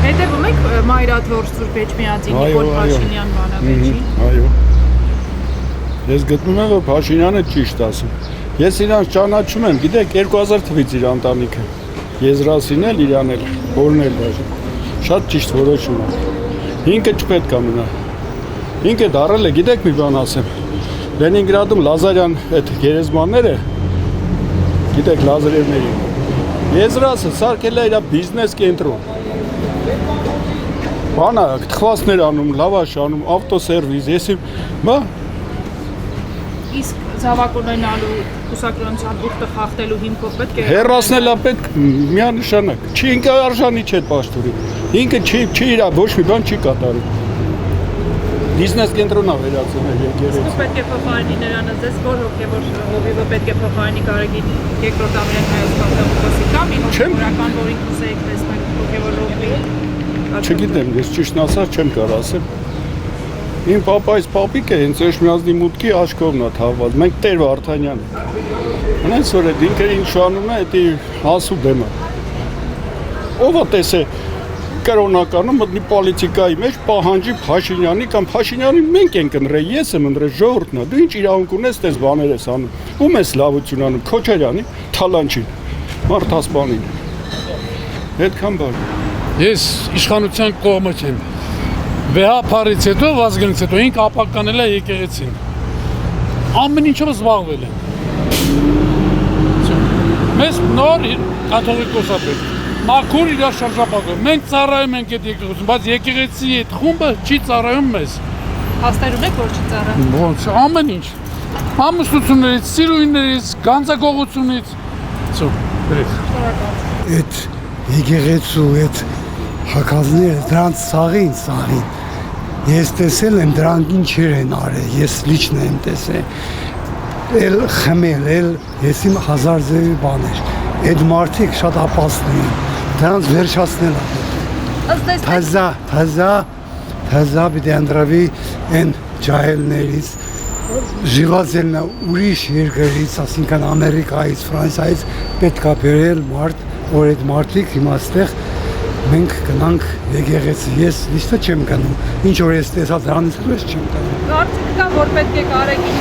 Հետևում եք Մայրաթոր Սուրբ Էջմիածին Նիկոլ Փաշինյան բանավեճին։ Այո։ Ես գտնում եմ, որ Փաշինյանը ճիշտ ասում։ Ես իրանց ճանաչում եմ, գիտեք, 2000 թվից իր ընտանիքը։ Եզրասին էլ, իրան էլ, հորն էլ բաժին։ Շատ ճիշտ որոշում է։ Ինքը չպետք է մնա։ Ինքը դարել է, գիտեք մի բան ասեմ։ Լենինգրադում Լազարյան այդ գերեզմանները, գիտեք, Լազարևների։ Եզրասը սարքել է իր բիզնես կենտրոն։ Բանա, թխվածներ անում, լավաշ անում, ավտոսերվիս, ես բա Իսկ զավակ ունենալու կուսակրոնության ուխտը խախտելու հիմքով պետք է հեռացնելա պետք միանշանակ։ Չի ինքը արժանի չէ պաշտորի։ Ինքը չի իր ոչ մի բան չի կատարում։ Բիզնես կենտրոնա վերածել եկեղեցի։ Իսկ պետք է փոխարինի նրանը, ձեզ որ հոգևոր հովիվը պետք է փոխարինի Գարեգին երկրորդ ամենահայոց Պապուկոսի կամ ինքնորական, որ ինքն ուսեք տեսնել հոգևոր հովի։ Չգիտեմ, ես ճիշտն ասած չեմ կարող ասեմ։ Իմ պապայից պապիկը հենց Էջմիածնի մուտքի աչքովն է թաղված։ Մենք Տեր Վարդանյան ենք։ Հենց որ այդ ինքը ինչ անում է, դա հասու դեմ է։ Ով է տեսե կրոնականը մտնի պոլիտիկայի մեջ պահանջի Փաշինյանի կամ Փաշինյանի մենք ենք ընտրել, ես եմ ընտրել, ժողովուրդն է։ Դու ինչ իրավունք ունես, տես բաներ ես անում։ Ում ես լավություն անում, Քոչարյանի, Թալանչին, Մարդասպանին։ Այդքան բան։ Ես իշխանության կողմը չեմ։ Վեհապարից հետո, վազգնից հետո, ինք ապականել է եկեղեցին։ Ամեն ինչով զբաղվել են։ Մեզ նոր կաթողիկոսա պետք։ Մաքուր իրար շրջապատում։ Մենք ծառայում ենք այդ եկեղեցին, բայց եկեղեցի այդ խումբը չի ծառայում մեզ։ Հաստատում եք, որ չի ծառայում։ Ոնց, ամեն ինչ։ Ամուսնություններից, սիրուհիներից, գանձագողությունից։ Այդ եկեղեցու այդ հակազները դրանց սաղին։ Ես տեսել եմ դրանք ինչեր են արել, ես լիչն եմ տեսել։ Էլ խմել, էլ ես իմ հազար ձևի բաներ։ Այդ մարդիկ շատ ապասն են, դրանց վերջացնել է։ Թազա պիտի անդրավի են ջահելներից, ժիվացելն է ուրիշ երկրից, ասինքն Ամերիկայից, Ֆրանսիայից պետք է բերել մարդ, որ այդ մարդիկ հիմա ստեղ մենք գնանք եկեղեցի, ես լիստը չեմ գնում, ինչ որ ես տեսա դրանից հետո ես չեմ գնում։ Կարծիք կա, որ պետք է Գարեգին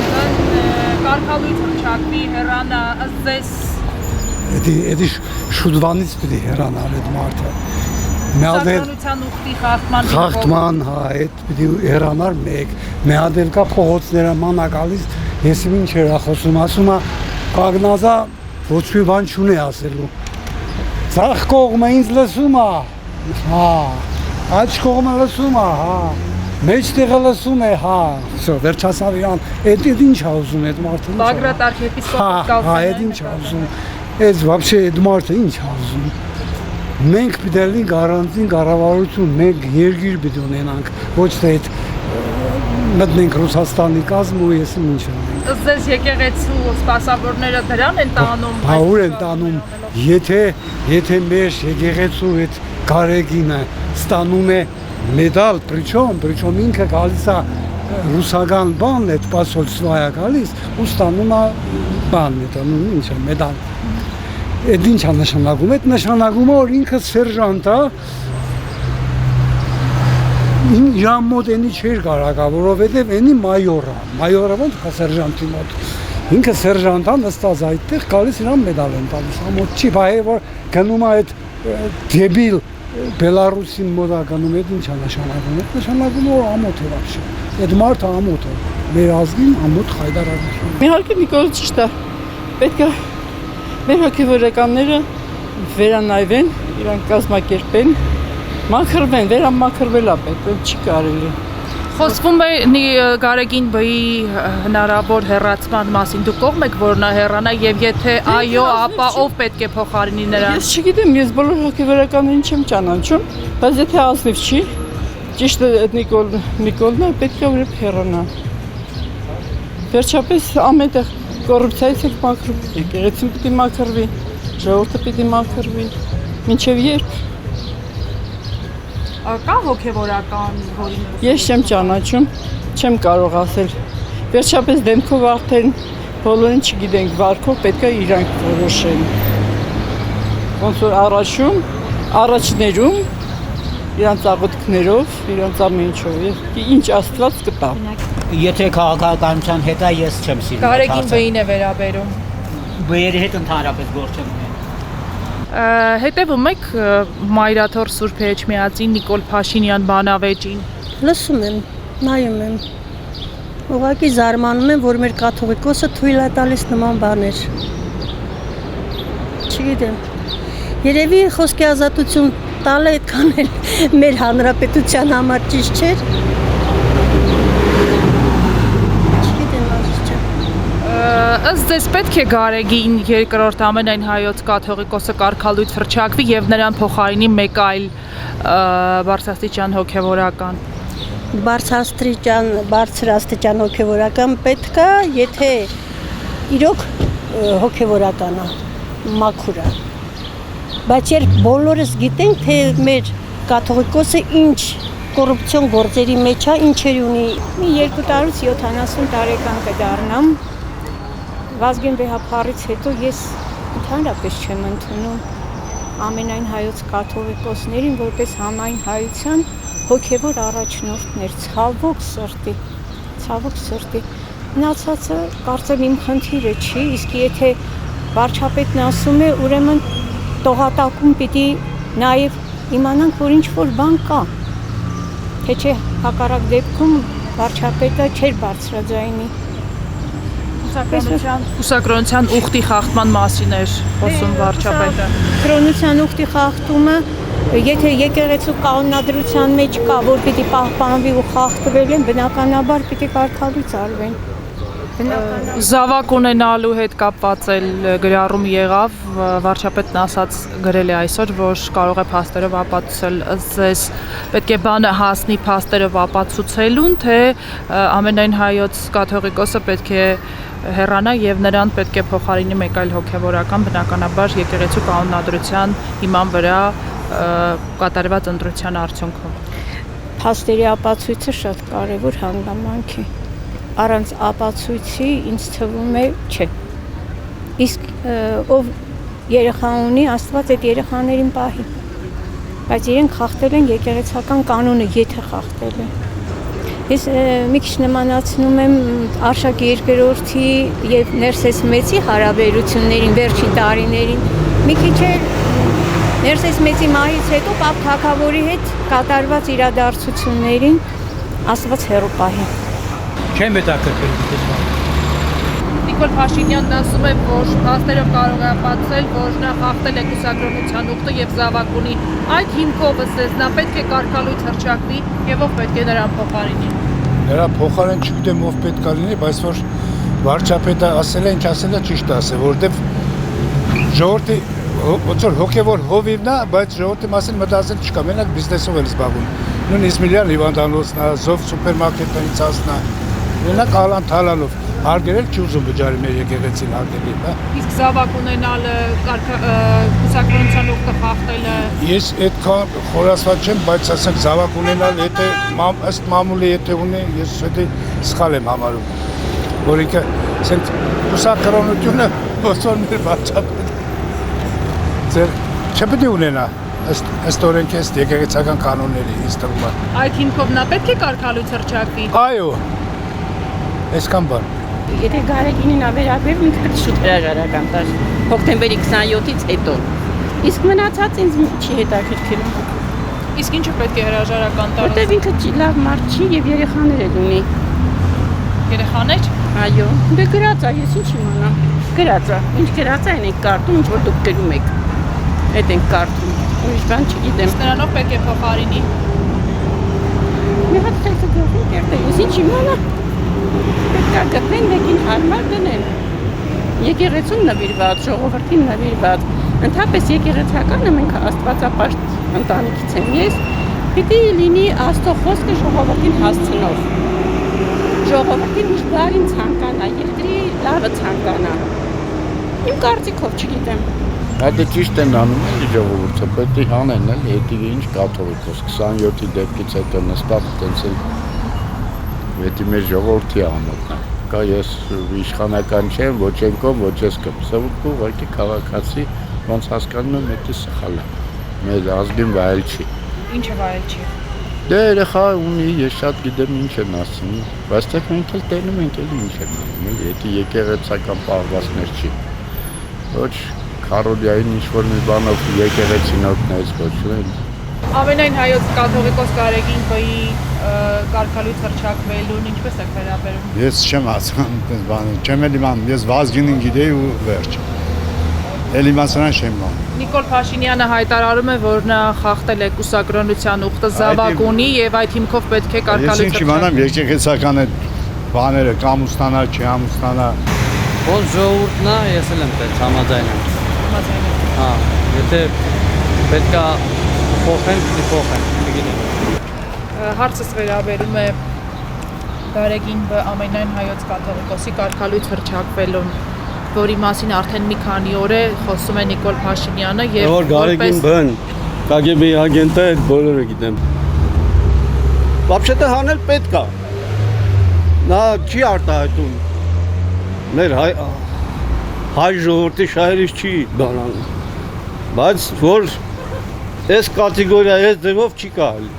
կարգալույթում չակվի, հեռանա, ըստ ձեզ։ Էդի շուտվանից պիտի հեռանալ այդ մարդը։ Կուսակրոնության ուխտի խախտման, հա, այդ պիտի հեռանար մեկ։ Մի հատ էլ կա փողոցները մանա գալիս, ես ինչ էր խոսում, ասում է կագնազա ոչ մի բան չունի ասելու։ Ցախ կողմը ինձ լսում է։ Հա, աջ կողմը լսում է, հա։ Մեջտեղը լսում է, հա։ Всё, վերջացավ իրան։ Այդ ինչ է ուզում այդ մարդը։ Բագրատ arczepiskopos կալսն։ Հա, այդ ինչ է ուզում։ Այդ вообще այդ մարդը ինչ է ուզում։ Մենք պիտի լինենք առանձին կառավարություն, մենք երկիր պիտի ունենանք, ոչ թե այդ մտնենք Ռուսաստանի կազմ ու ես ինչ անենք։ Ըստ ձեզ եկեղեցու սպասավորները դրան են տանում։ Հա, ուր են տանում, եթե մեր եկեղեցու այդ Գարեգինը ստանում է մեդալ, причем ինքը գալիս է ռուսական բան, այդ посольство է գալիս, ու ստանում է բան, ինչ է, մեդալ։ Այդ ինչ է նշանակում, այդ նշանակում է, որ ինքը սերժանտ է, իրան մոտ էնի չէր կարակա, որովհետև էնի մայորը ոնց կա սերժանտի մոտ, ինքը սերժանտ է նստած այդտեղ, գալիս իրան մեդալ են տալիս, ամոտ չի, բայ է, որ գնում է այդ դեբիլ Բելարուսին մոտ է գնում, այդ ինչ է նշանակում, այդ նշանակում որ ամոտ է վարշը, այդ մարդը ամոտ է, մեր ազգին ամոտ խայդարարություն։ Իհարկե Նիկոլ ճիշտ է, պետք է մեր հոգևորականները վերանայվեն, իրանք կազմակերպեն, մաքրվեն, վերամաքրվել է պետք, չի կարելի։ Խոսվում է Գարեգին Բ-ի հնարավոր հեռացման մասին, դուք կողմ եք, որ նա հեռանա եւ եթե այո, ապա ով պետք է փոխարինի նրան։ Ես չգիտեմ, ես բոլոր հոգևորականներին չեմ ճանաչում, բայց եթե ազնիվ չի, ճիշտ է այդ Նիկոլն է, պետք է որ հեռանա։ Վերջապես ամենտեղ կոռուպցիայից եք մաքրում, եկեղեցին պիտի մաքրվի, ժողովուրդը պիտի մաքրվի, մինչև երբ։ Կա հոգևորական, որին Ես չեմ ճանաչում, չեմ կարող ասել։ Վերջապես դեմքով արդեն բոլորին չգիտենք վարկով, պետք է իրանք որոշեն։ Ոնց որ առաջներում իրանց աղոթքներով, իրանց ամեն ինչով եւ ինչ Աստված կտա։ Եթե քաղաքականության հետ է, ես չեմ սիրում։ Գարեգին բեին է վերաբերում։ Բերի հետ ընդհանրապես գործ չեմ ունենում։ Հետևում եք Մայրաթոր Սուրբ Էջմիածին Նիկոլ Փաշինյան բանավեճին։ Լսում եմ, նայում եմ։ Ուղղակի զարմանում եմ, որ մեր կաթողիկոսը թույլ է տալիս նման բաներ։ Չգիտեմ։ Երևի խոսքի ազատություն տալը այդքան էլ մեր հանրապետության համար ճիշտ չէր։ Չգիտեմ, ազիզ ջան։ Ըստ ձեզ պետք է Գարեգին երկրորդ ամենայն հայոց կաթողիկոսը կարգալույց հռչակվի եւ նրան փոխարինի մեկ այլ բարձրաստիճան հոգեվորական։ Բարձրաստիճան հոգեվորական պետք է, եթե իրոք հոգեվորական է, մաքուր է։ Բայց երբ բոլորս գիտենք, թե մեր կաթողիկոսը ինչ կոռուպցիոն գործերի մեջ է, ինչեր ունի։ Մի 2 տարուց 70 տարեկան կդառնամ։ Վազգեն վեհափառից հետո ես ընդհանրապես չեմ ընդունում ամենայն հայոց կաթողիկոսներին որպես համայն հայության հոգևոր առաջնորդներ, ցավոք սրտի։ Մնացածը կարծեմ իմ խնդիրը չի, իսկ եթե վարչապետն ասում է, ուրեմն տողատակում պիտի նաև իմանանք, որ ինչ-որ բան կա, թե չէ հակառակ դեպքում վարչապետը չէր բարձրաձայնի։ Կուսակրոնության ուխտի խախտման մասին էր խոսում վարչապետը։ Կրոնության ուխտի խախտումը, եթե եկեղեցու կանոնադրության մեջ կա, որ պիտի պահպանվի ու խախտվել են, բնականաբար պիտի կարգալույց արվեն։ Զավակ ունենալու հետ կապված էլ գրառում եղավ, վարչապետն ասաց գրել է այսօր, որ կարող է փաստերով ապացուցել, ձեզ պետք է բանը հասնի փաստերով ապացուցելուն, թե ամենայն հայոց կաթողիկոսը պետք է հեռանա եւ նրան պետք է փոխարինի մեկ այլ հոգեվորական, բնականաբար եկեղեցու կանոնադրության հիման վրա կատարված ընտրության արդյունքում։ Փաստերի ապացույցը շատ կարևոր հանգամանք է։ Առանց ապացույցի ինձ թվում է չէ։ Իսկ ով երեխա ունի, Աստված այդ երեխաներին պահի։ Բայց իրենք խախտել են եկեղեցական կանոնը, եթե խախտել են։ Ես մի քիչ նմանացնում եմ Արշակ II եւ Ներսես Մեծի հարաբերություններին վերջին տարիներին։ Մի քիչ էլ Ներսես Մեծի մահից հետո Պապ Թագավորի հետ կատարված իրադարձություններին Աստված հեռու պահի։ Չեմ հետաքրքրվում։ Նիկոլ Փաշինյանն ասում է, որ փաստերով կարող է ապացուցել, որ նա խախտել է կուսակրոնության ուխտը եւ զավակ ունի։ Այդ հիմքով ըստ նա պետք է կարգալույց հռչակվի եւ ով պետք է նրան փոխարինի։ Նրա փոխարեն չգիտեմ ով պետք է լինի, բայց որ վարչապետը ասել է, ինչ ասել է, ճիշտ ասել, որովհետեւ ժողովրդի ոնց որ հոգեվոր հովիվն է, բայց ժողովրդի մասին մտածել չկա, մենակ բիզնեսով են զբաղվում։ Նույն Իսմիլյան հիվանդանոցն է, Զով սուպերմարկետներից ասնա, մենակ ալան թալալով հարգել չի ուզում վճարի մեր եկեղեցին հարգելի, հա։ Իսկ զավակ ունենալը կուսակրոնության ուխտը խախտելը։ Ես այդքան խորացված չեմ, բայց ասենք զավակ ունենալ, եթե ըստ մամուլի եթե ունի, ես դա սխալ եմ համարում։ Որ ինքը ասենք կուսակրոնությունը ոսոր մեր վարչապետը ձեր չպետք է ունենա ըստ օրենքի ըստ եկեղեցական կանոնների ինձ թվում է։ Այդ հիմքով նա պետք է կարգալույց հռչակվի։ Այո։ Այսքան բան։ Եթե Գարեգինին ավերաբերվում ինքը պետք է շուտ հրաժարական տար հոկտեմբերի 27-ից հետո։ Իսկ մնացած ինձ չի հետաքրքրում։ Իսկ ինչու պետք է հրաժարական տար։ Որտեւ ինքը լավ մարդ չի եւ երեխաներ էլ ունի։ Երեխաներ։ Այո, դե գրած է, ես ինչ իմանամ։ Գրած է, ինչ գրած է, այն եք կարդում, ինչ որ դուք գրում եք։ Այդ ենք կարդում։ Ուրիշ բան չգիտեմ։ Նրանով պետք է փոխարինի։ Մի հատ տեսա գրում կերտել, ես ինչ իմանամ։ Պետք է գտնեն մեկին հարմար դնեն։ Եկեղեցուն նվիրված, ժողովրդին նվիրված։ Ընդհանրապես եկեղեցականը մենք աստվածապաշտ ընտանիքից եմ ես, պիտի լինի Աստծո խոսքը ժողովրդին հասցնող։ Ժողովրդին միշտ բարին ցանկանա, երկրի լավը ցանկանա։ Իմ կարծիքով չգիտեմ։ Այդ ճիշտ են անում էլի ժողովուրդը, պետք է հանեն էլի, հետի ինչ կաթողիկոս 27-ի դեպքից հետո նստած տենց էլ Պետք մեր ժողովրդի ամոթն է։ Կա ես իշխանական չեմ, ոչ եմ կողմ, ոչ ես կողմ։ Սովորաբար ուղղակի քաղաքացի ոնց հասկանում եմ, դա սխալ է։ Մեր ազգին վայել չի։ Ինչը վայել չի։ Դե երեխա ունի, ես շատ գիտեմ ինչ են ասում, բայց թե մենք էլ տենում ենք էլ ինչ են անում, եթե եկեղեցական պահվածքներ չի։ Ոչ քարոզիային ինչ-որ մի բանով եկեղեցին օգնեց, ոչ էլ։ Ամենայն հայոց կաթողիկոս Գարեգին Բ-ի կարգալույց հռչակվելուն ինչպես եք վերաբերում։ Ես չեմ ասում, այդպես բան, չեմ էլ իմանում, ես Վազգենին գիտեի ու վերջ։ Էլ իմացան չեմ իմանում։ Նիկոլ Փաշինյանը հայտարարում է, որ նա խախտել է կուսակրոնության ուխտը, զավակ ունի եւ այդ հիմքով պետք է կարգալույց Ես ինչ իմանամ, եկեղեցական այդ բաները կամ ուստանա, չի համուստանա։ Ո՞ր ժողովուրդն է, ես էլ եմ պետք համաձայն եմ։ Հա, եթե պետքա փոխեն, չգիտեմ։ Հարցս վերաբերում է Գարեգին Բ ամենայն հայոց կաթողիկոսի կարգալույց հռչակվելուն, որի մասին արդեն մի քանի օր է խոսում է Նիկոլ Փաշինյանը եւ Որ Գարեգին Բ-ն KGB agent է, այդ բոլորը գիտեմ։ Вообще-то հանել պետք է։ Նա չի արտահայտում։ Մեր հայ ժողովրդի շահերից չի բանանում։ Բայց որ այս կատեգորիա այս ձևով չի կարելի։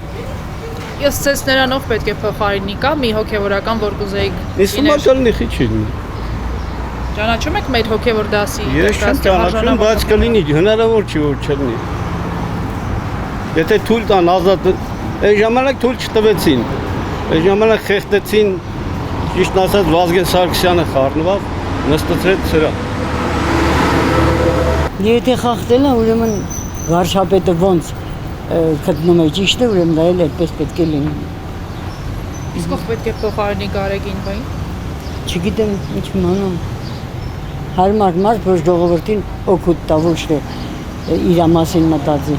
Ես ցես նրանով պետք է փոխարինի կա մի հոգեվորական, որ կուզեիք։ Իսկ մակալնի խի չի։ Ճանաչում եք մեր հոգեվոր դասի։ Ես չեմ ճանաչում, բայց կլինի, հնարավոր չի որ չլինի։ Եթե թույլ տան ազատ, այն ժամանակ թույլ չտվեցին։ Այն ժամանակ խեղդեցին, ճիշտ ասած Վազգեն Սարգսյանը խառնվավ, նստեցրեց սրա։ Եթե խախտել է, ուրեմն վարչապետը ոնց գտնում է ճիշտ է, ուրեմն դա էլ այդպես պետք է լինի։ Իսկ ով պետք է փոխարինի Գարեգին Բ-ին։ Չգիտեմ, ինչ իմանամ։ Հարմար մարդ, որ ժողովրդին օգուտ տա, ոչ թե իր մասին մտածի։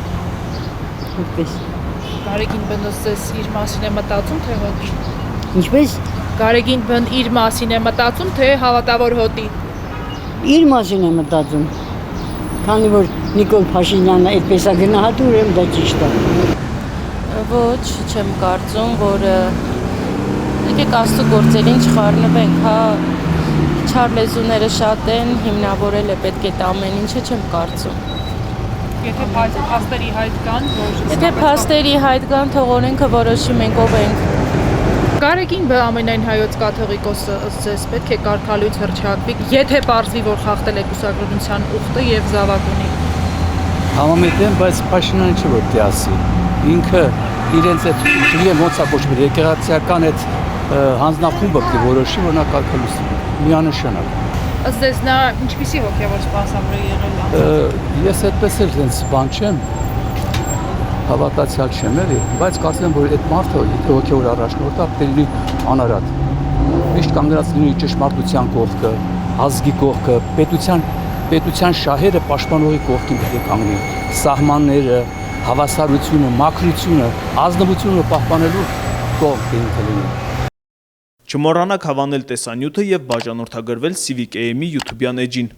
Այդպես։ Գարեգին Բ-ն իր մասին է մտածում, թե հոտի։ Ինչպես Գարեգին Բ-ն իր մասին է մտածում, թե հավատավոր հոտի։ իր մասին է մտածում։ Քանի որ Նիկոլ Փաշինյանը այդպես է գնահատում, ուրեմն դա ճիշտ է։ Ոչ, չեմ կարծում, որ եկեք աստու գործերին չխառնվենք, հա չարլեզուները շատ են, հիմնավորել է պետք է ամեն ինչը չեմ կարծում։ Եթե փաստերի հայտ կան, որ Եթե փաստերի հայտ կան, թող օրենքը որոշի մենք ով ենք։ Գարեգին Բ ամենայն հայոց կաթողիկոսը ըստ ձեզ պետք է կարգալույց հռչակվի, եթե պարզվի, որ խախտել է կուսակրոնության ուխտը եւ զավակ ունի։ Համամետեմ, բայց Փաշինյանը չի որ դե ասի։ Ինքը իրենց այդ չգիտեմ ոնց է կոչվել եկեղեցական այդ հանձնախումբը որոշի, որ նա կարգալույց միանշանակ։ Ըստ ձեզ նա ինչպիսի հոգեվոր սպասավոր է եղել։ Ես այդպես էլ դենց բան չեմ, հավատացյալ չեմ էլի, բայց կարծում եմ, որ այդ մարդը, եթե հոգեվոր առաջնորդը, պետք է լինի անարատ։ Միշտ կանգնած լինի ճշմարտության կողքը, ազգի կողքը, պետության շահերը պաշտպանողի կողքին պետք է կանգնի։ Սահմանները, հավասարությունը, մաքրությունը, ազնվությունը պահպանելու կողմ պետք է լինի։ Չմոռանաք հավանել տեսանյութը և բաժանորդագրվել Civic AM-ի YouTube-յան էջին։